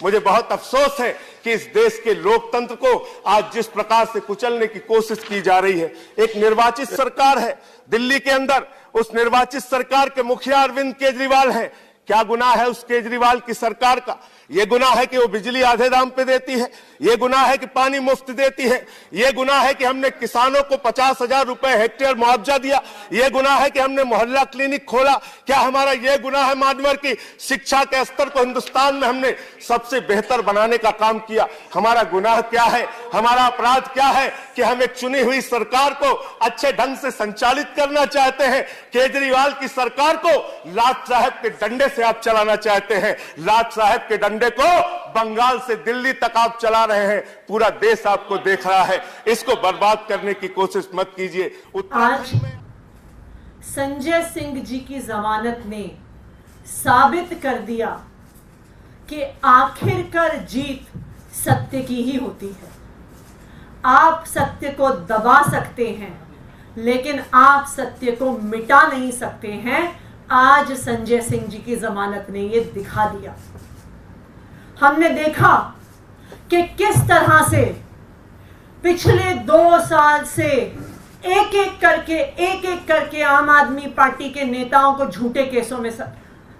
मुझे बहुत अफसोस है कि इस देश के लोकतंत्र को आज जिस प्रकार से कुचलने की कोशिश की जा रही है। एक निर्वाचित सरकार है दिल्ली के अंदर, उस निर्वाचित सरकार के मुखिया अरविंद केजरीवाल है। क्या गुनाह है उस केजरीवाल की सरकार का? यह गुनाह है कि वो बिजली आधे दाम पे देती है, यह गुनाह है कि पानी मुफ्त देती है, यह गुनाह है कि हमने किसानों को 50,000 रुपए हेक्टेयर मुआवजा दिया, यह गुनाह है कि हमने मोहल्ला क्लिनिक खोला। क्या हमारा यह गुनाह है मानवर की शिक्षा के स्तर को हिंदुस्तान में हमने सबसे बेहतर बनाने का काम किया? हमारा गुनाह क्या है, हमारा अपराध क्या है कि हम एक चुनी हुई सरकार को अच्छे ढंग से संचालित करना चाहते हैं? केजरीवाल की सरकार को लाट साहब के डंडे से आप चलाना चाहते हैं। लाट साहब के डंडे को बंगाल से दिल्ली तक आप चला रहे हैं, पूरा देश आपको देख रहा है। इसको बर्बाद करने की कोशिश मत कीजिए। आज संजय सिंह जी की जमानत ने साबित कर दिया कि आखिरकार जीत सत्य की ही होती है। आप सत्य को दबा सकते हैं लेकिन आप सत्य को मिटा नहीं सकते हैं। आज संजय सिंह जी की जमानत ने यह दिखा दिया। हमने देखा कि किस तरह से पिछले 2 साल से एक एक करके आम आदमी पार्टी के नेताओं को झूठे केसों में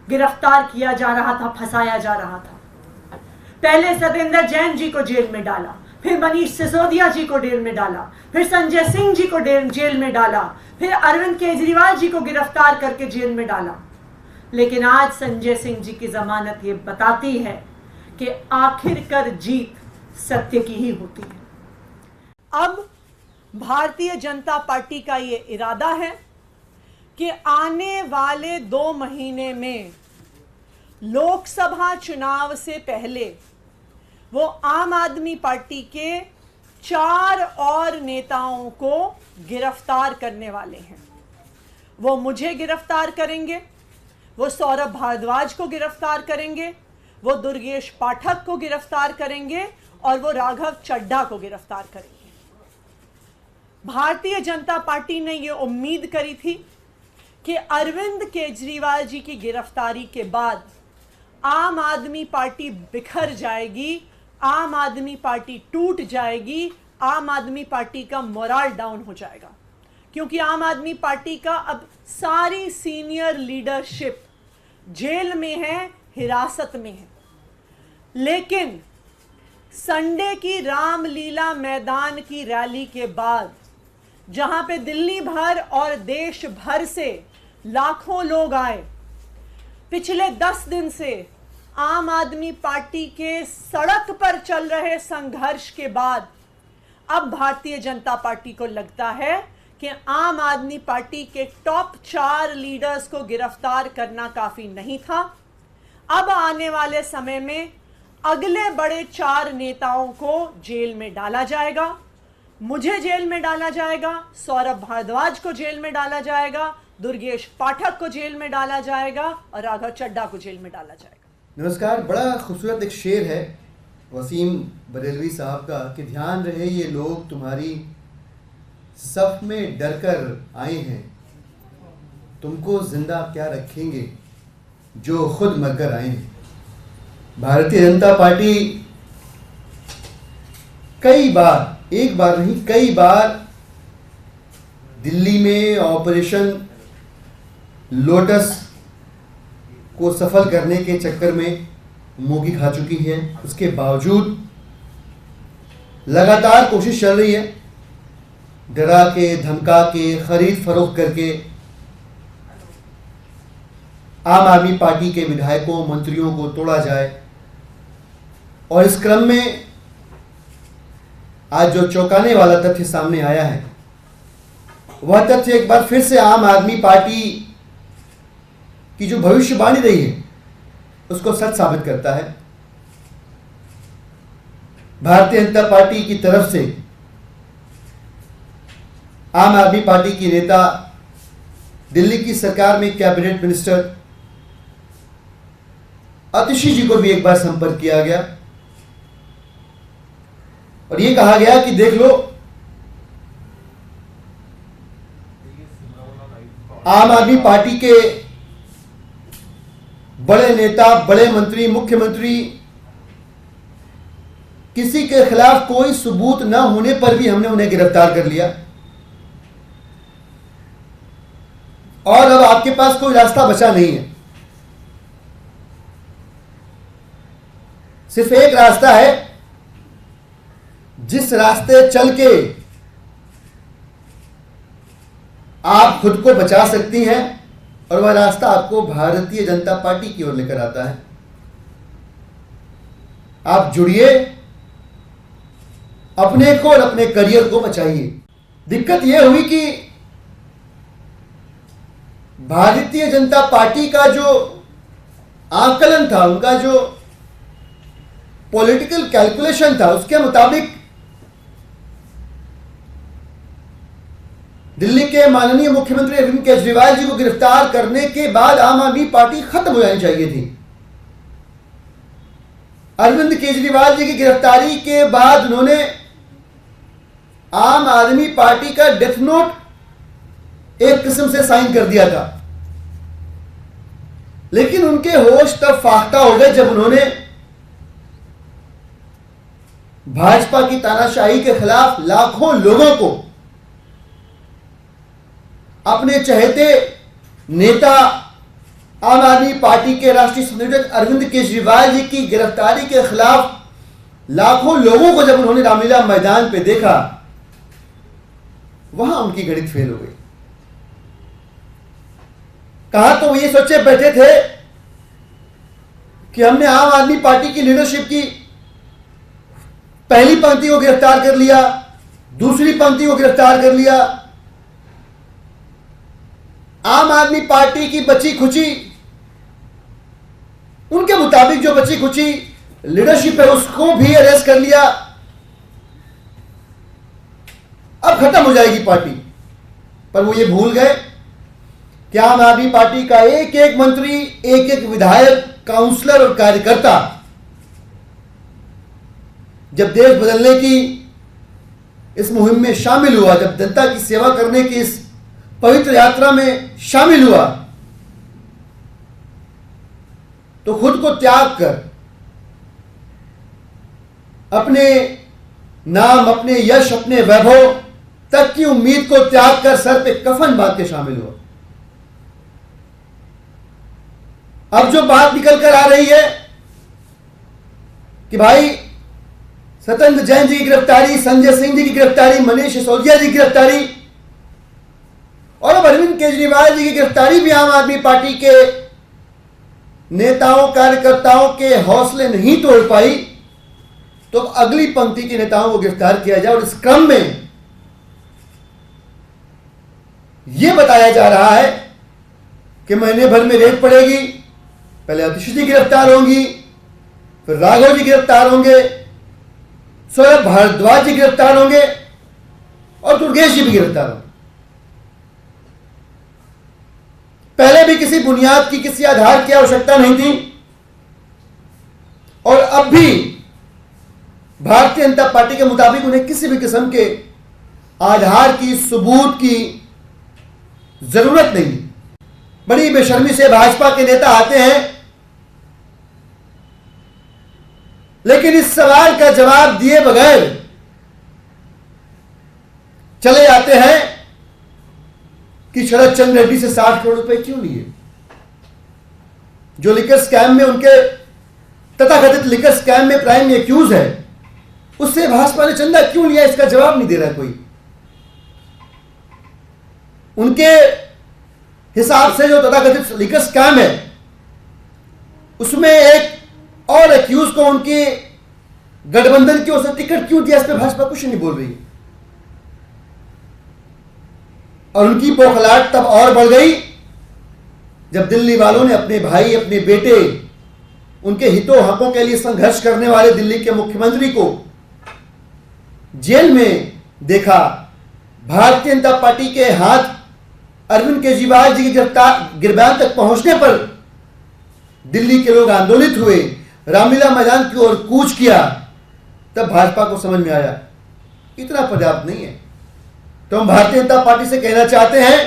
गिरफ्तार किया जा रहा था, फंसाया जा रहा था। पहले सत्येंद्र जैन जी को जेल में डाला, फिर मनीष सिसोदिया जी को जेल में डाला, फिर संजय सिंह जी को जेल में डाला, फिर अरविंद केजरीवाल जी को गिरफ्तार करके जेल में डाला। लेकिन आज संजय सिंह जी की जमानत ये बताती है कि आखिरकार जीत सत्य की ही होती है। अब भारतीय जनता पार्टी का ये इरादा है कि आने वाले 2 महीने में लोकसभा चुनाव से पहले वो आम आदमी पार्टी के 4 और नेताओं को गिरफ्तार करने वाले हैं। वो मुझे गिरफ्तार करेंगे, वो सौरभ भारद्वाज को गिरफ्तार करेंगे, वो दुर्गेश पाठक को गिरफ्तार करेंगे और वो राघव चड्ढा को गिरफ्तार करेंगे। भारतीय जनता पार्टी ने ये उम्मीद करी थी कि अरविंद केजरीवाल जी की गिरफ्तारी के बाद आम आदमी पार्टी बिखर जाएगी, आम आदमी पार्टी टूट जाएगी, आम आदमी पार्टी का मोरल डाउन हो जाएगा। क्योंकि आम आदमी पार्टी का अब सारी सीनियर लीडरशिप जेल में है, हिरासत में है। लेकिन संडे की रामलीला मैदान की रैली के बाद, जहां पे दिल्ली भर और देश भर से लाखों लोग आए, पिछले 10 दिन से आम आदमी पार्टी के सड़क पर चल रहे संघर्ष के बाद अब भारतीय जनता पार्टी को लगता है कि आम आदमी पार्टी के टॉप 4 लीडर्स को गिरफ्तार करना काफी नहीं था। अब आने वाले समय में अगले बड़े 4 नेताओं को जेल में डाला जाएगा। मुझे जेल में डाला जाएगा, सौरभ भारद्वाज को जेल में डाला जाएगा, दुर्गेश पाठक को जेल में डाला जाएगा और राघव चड्ढा को जेल में डाला जाएगा। नमस्कार। बड़ा खूबसूरत एक शेर है वसीम बरेलवी साहब का कि ध्यान रहे ये लोग तुम्हारी सफ में डर कर आए हैं, तुमको जिंदा क्या रखेंगे जो खुद मरकर आए हैं। भारतीय जनता पार्टी कई बार, एक बार नहीं कई बार दिल्ली में ऑपरेशन लोटस को सफल करने के चक्कर में मुंह की खा चुकी है। उसके बावजूद लगातार कोशिश चल रही है, डरा के, धमका के, खरीद फरोख्त करके आम आदमी पार्टी के विधायकों, मंत्रियों को तोड़ा जाए। और इस क्रम में आज जो चौंकाने वाला तथ्य सामने आया है, वह तथ्य एक बार फिर से आम आदमी पार्टी की जो भविष्यवाणी रही है उसको सच साबित करता है। भारतीय जनता पार्टी की तरफ से आम आदमी पार्टी की नेता, दिल्ली की सरकार में कैबिनेट मिनिस्टर आतिशी जी को भी एक बार संपर्क किया गया और यह कहा गया कि देख लो, आम आदमी पार्टी के बड़े नेता, बड़े मंत्री, मुख्यमंत्री किसी के खिलाफ कोई सबूत न होने पर भी हमने उन्हें गिरफ्तार कर लिया, और अब आपके पास कोई रास्ता बचा नहीं है। सिर्फ एक रास्ता है जिस रास्ते चल के आप खुद को बचा सकती हैं, और वह रास्ता आपको भारतीय जनता पार्टी की ओर लेकर आता है। आप जुड़िए, अपने को और अपने करियर को बचाइए। दिक्कत यह हुई कि भारतीय जनता पार्टी का जो आकलन था, उनका जो पॉलिटिकल कैलकुलेशन था, उसके मुताबिक दिल्ली के माननीय मुख्यमंत्री अरविंद केजरीवाल जी को गिरफ्तार करने के बाद आम आदमी पार्टी खत्म हो जानी चाहिए थी। अरविंद केजरीवाल जी की गिरफ्तारी के बाद उन्होंने आम आदमी पार्टी का डेथ नोट एक किस्म से साइन कर दिया था, लेकिन उनके होश तब फाख्ता हो गए जब उन्होंने भाजपा की तानाशाही के खिलाफ लाखों लोगों को अपने चहेते नेता आम आदमी पार्टी के राष्ट्रीय संयोजक अरविंद केजरीवाल जी की गिरफ्तारी के खिलाफ लाखों लोगों को जब उन्होंने रामलीला मैदान पे देखा, वहां उनकी गणित फेल हो गई। कहा तो वो ये सोचे बैठे थे कि हमने आम आदमी पार्टी की लीडरशिप की पहली पंक्ति को गिरफ्तार कर लिया, दूसरी पंक्ति को गिरफ्तार कर लिया, आम आदमी पार्टी की बची खुची, उनके मुताबिक जो बची खुची लीडरशिप है उसको भी अरेस्ट कर लिया। अब खत्म हो जाएगी पार्टी। पर वो ये भूल गए कि आम आदमी पार्टी का एक एक मंत्री, एक एक विधायक, काउंसलर और कार्यकर्ता जब देश बदलने की इस मुहिम में शामिल हुआ, जब जनता की सेवा करने की इस पवित्र यात्रा में शामिल हुआ, तो खुद को त्याग कर, अपने नाम, अपने यश, अपने वैभव तक की उम्मीद को त्याग कर सर पे कफन बांध के शामिल हुआ। अब जो बात निकल कर आ रही है कि भाई सत्येंद्र जैन जी की गिरफ्तारी, संजय सिंह जी की गिरफ्तारी, मनीष सिसोदिया जी की गिरफ्तारी और अब अरविंद केजरीवाल जी की गिरफ्तारी भी आम आदमी पार्टी के नेताओं, कार्यकर्ताओं के हौसले नहीं तोड़ पाई, तो अगली पंक्ति के नेताओं को गिरफ्तार किया जाए। और इस क्रम में यह बताया जा रहा है कि महीने भर में रेड पड़ेगी, पहले आतिशी जी गिरफ्तार होंगी, फिर राघव जी गिरफ्तार होंगे, सौरभ भारद्वाज जी गिरफ्तार होंगे और दुर्गेश जी भी गिरफ्तार होंगे। पहले भी किसी बुनियाद की, किसी आधार की आवश्यकता नहीं थी और अब भी भारतीय जनता पार्टी के मुताबिक उन्हें किसी भी किस्म के आधार की, सबूत की जरूरत नहीं। बड़ी बेशर्मी से भाजपा के नेता आते हैं, लेकिन इस सवाल का जवाब दिए बगैर चले जाते हैं कि शरद चंद्र रेड्डी से 60 करोड़ रुपए क्यों लिए, जो लिकर स्कैम में, उनके तथाकथित लिकर स्कैम में प्राइम में एक्यूज है, उससे भाजपा ने चंदा क्यों लिया, इसका जवाब नहीं दे रहा कोई। उनके हिसाब से जो तथाकथित लिकर स्कैम है उसमें एक और एक्यूज को उनकी गठबंधन की ओर से टिकट क्यों दिया, इस पर भाजपा कुछ नहीं बोल रही है। और उनकी बौखलाहट तब और बढ़ गई जब दिल्ली वालों ने अपने भाई, अपने बेटे, उनके हितों हकों के लिए संघर्ष करने वाले दिल्ली के मुख्यमंत्री को जेल में देखा। भारतीय जनता पार्टी के हाथ अरविंद केजरीवाल जी की गिरफ्तार तक पहुंचने पर दिल्ली के लोग आंदोलित हुए, रामलीला मैदान की ओर कूच किया। तब भाजपा को समझ में आया इतना पर्याप्त नहीं है। तो हम भारतीय जनता पार्टी से कहना चाहते हैं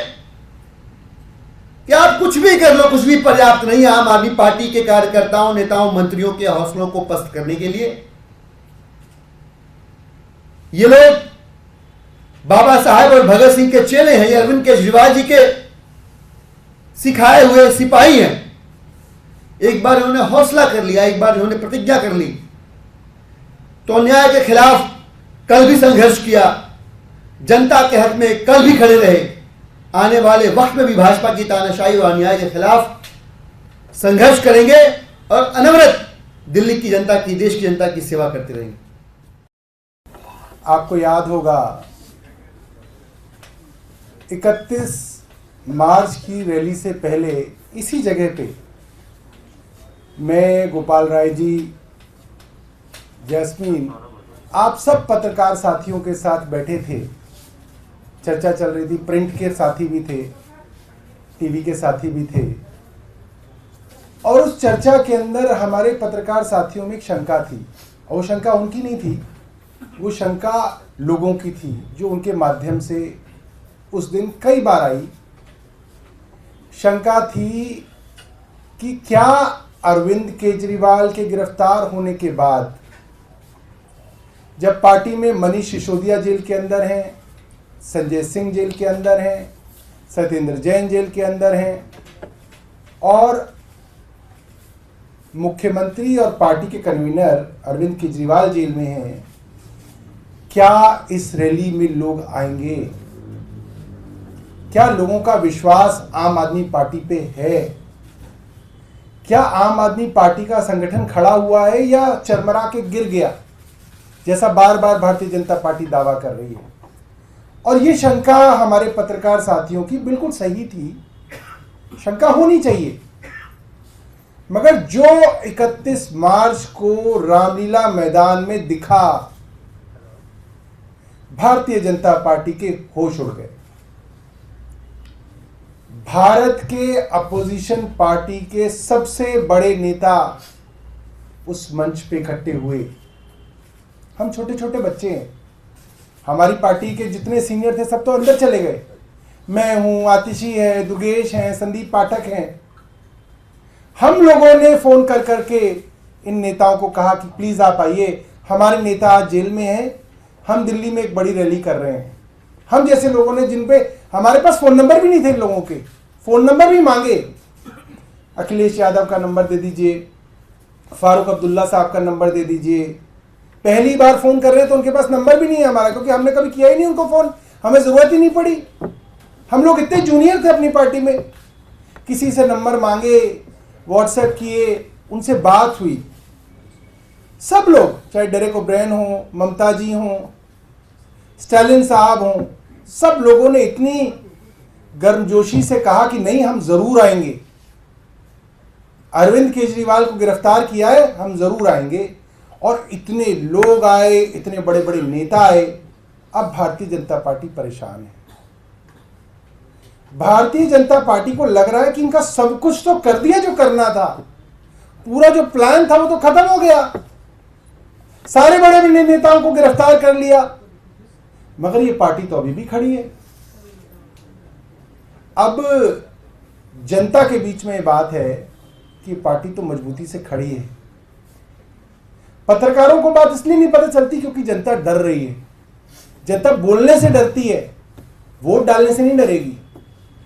कि आप कुछ भी कर लो, कुछ भी पर्याप्त नहीं है आम आदमी पार्टी के कार्यकर्ताओं, नेताओं, मंत्रियों के हौसलों को पस्त करने के लिए। ये लोग बाबा साहेब और भगत सिंह के चेले हैं, ये अरविंद केजरीवाल जी के सिखाए हुए सिपाही हैं। एक बार इन्होंने हौसला कर लिया, एक बार इन्होंने प्रतिज्ञा कर ली तो अन्याय के खिलाफ कल भी संघर्ष किया, जनता के हक में कल भी खड़े रहे। आने वाले वक्त में भी भाजपा की तानाशाही और अन्याय के खिलाफ संघर्ष करेंगे और अनवरत दिल्ली की जनता की, देश की जनता की सेवा करते रहेंगे। आपको याद होगा 31 मार्च की रैली से पहले इसी जगह पे मैं, गोपाल राय जी, जैस्मीन, आप सब पत्रकार साथियों के साथ बैठे थे। चर्चा चल रही थी, प्रिंट के साथी भी थे, टीवी के साथी भी थे। और उस चर्चा के अंदर हमारे पत्रकार साथियों में एक शंका थी, और वो शंका उनकी नहीं थी, वो शंका लोगों की थी जो उनके माध्यम से उस दिन कई बार आई। शंका थी कि क्या अरविंद केजरीवाल के गिरफ्तार होने के बाद, जब पार्टी में मनीष सिसोदिया जेल के अंदर हैं, संजय सिंह जेल के अंदर हैं, सत्येंद्र जैन जेल के अंदर हैं और मुख्यमंत्री और पार्टी के कन्वीनर अरविंद केजरीवाल जेल में हैं, क्या इस रैली में लोग आएंगे? क्या लोगों का विश्वास आम आदमी पार्टी पे है? क्या आम आदमी पार्टी का संगठन खड़ा हुआ है या चरमरा के गिर गया, जैसा बार बार भारतीय जनता पार्टी दावा कर रही है? और ये शंका हमारे पत्रकार साथियों की बिल्कुल सही थी, शंका होनी चाहिए। मगर जो 31 मार्च को रामलीला मैदान में दिखा, भारतीय जनता पार्टी के होश उड़ गए। भारत के अपोजिशन पार्टी के सबसे बड़े नेता उस मंच पे इकट्ठे हुए। हम छोटे छोटे बच्चे हैं, हमारी पार्टी के जितने सीनियर थे सब तो अंदर चले गए। मैं हूं, आतिशी है, दुर्गेश हैं, संदीप पाठक हैं। हम लोगों ने फोन कर करके इन नेताओं को कहा कि प्लीज आप आइए, हमारे नेता आज जेल में हैं, हम दिल्ली में एक बड़ी रैली कर रहे हैं। हम जैसे लोगों ने, जिन पे हमारे पास फोन नंबर भी नहीं थे, लोगों के फोन नंबर भी मांगे। अखिलेश यादव का नंबर दे दीजिए, फारूक अब्दुल्ला साहब का नंबर दे दीजिए। पहली बार फोन कर रहे हैं तो उनके पास नंबर भी नहीं है हमारा, क्योंकि हमने कभी किया ही नहीं उनको फोन, हमें जरूरत ही नहीं पड़ी। हम लोग इतने जूनियर थे अपनी पार्टी में, किसी से नंबर मांगे, व्हाट्सएप किए, उनसे बात हुई। सब लोग, चाहे डेरेक ओब्रायन हो, ममता जी हो, स्टालिन साहब हो, सब लोगों ने इतनी गर्मजोशी से कहा कि नहीं, हम जरूर आएंगे। अरविंद केजरीवाल को गिरफ्तार किया है, हम जरूर आएंगे। और इतने लोग आए, इतने बड़े बड़े नेता आए। अब भारतीय जनता पार्टी परेशान है। भारतीय जनता पार्टी को लग रहा है कि इनका सब कुछ तो कर दिया जो करना था, पूरा जो प्लान था वो तो खत्म हो गया, सारे बड़े बड़े नेताओं को गिरफ्तार कर लिया, मगर ये पार्टी तो अभी भी खड़ी है। अब जनता के बीच में ये बात है कि पार्टी तो मजबूती से खड़ी है। पत्रकारों को बात इसलिए नहीं पता चलती क्योंकि जनता डर रही है। जनता बोलने से डरती है, वोट डालने से नहीं डरेगी।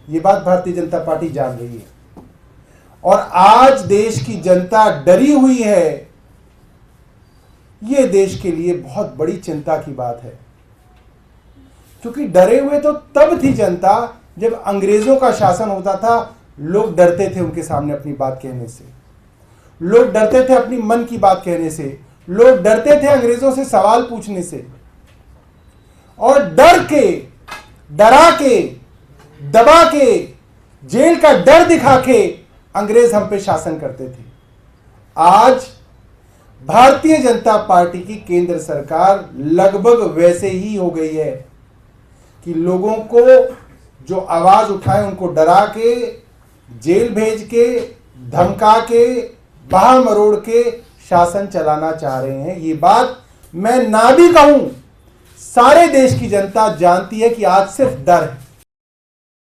ये बात भारतीय जनता पार्टी जान रही है। और आज देश की जनता डरी हुई है, ये देश के लिए बहुत बड़ी चिंता की बात है। क्योंकि डरे हुए तो तब थी जनता जब अंग्रेजों का शासन होता था, लोग डरते थे उनके सामने अपनी बात कहने से, लोग डरते थे अपनी मन की बात कहने से, लोग डरते थे अंग्रेजों से सवाल पूछने से। और डर के, डरा के, दबा के, जेल का डर दिखा के अंग्रेज हम पे शासन करते थे। आज भारतीय जनता पार्टी की केंद्र सरकार लगभग वैसे ही हो गई है कि लोगों को जो आवाज उठाए उनको डरा के, जेल भेज के, धमका के, बहा मरोड़ के शासन चलाना चाह रहे हैं। ये बात मैं ना भी कहूं, सारे देश की जनता जानती है कि आज सिर्फ डर है।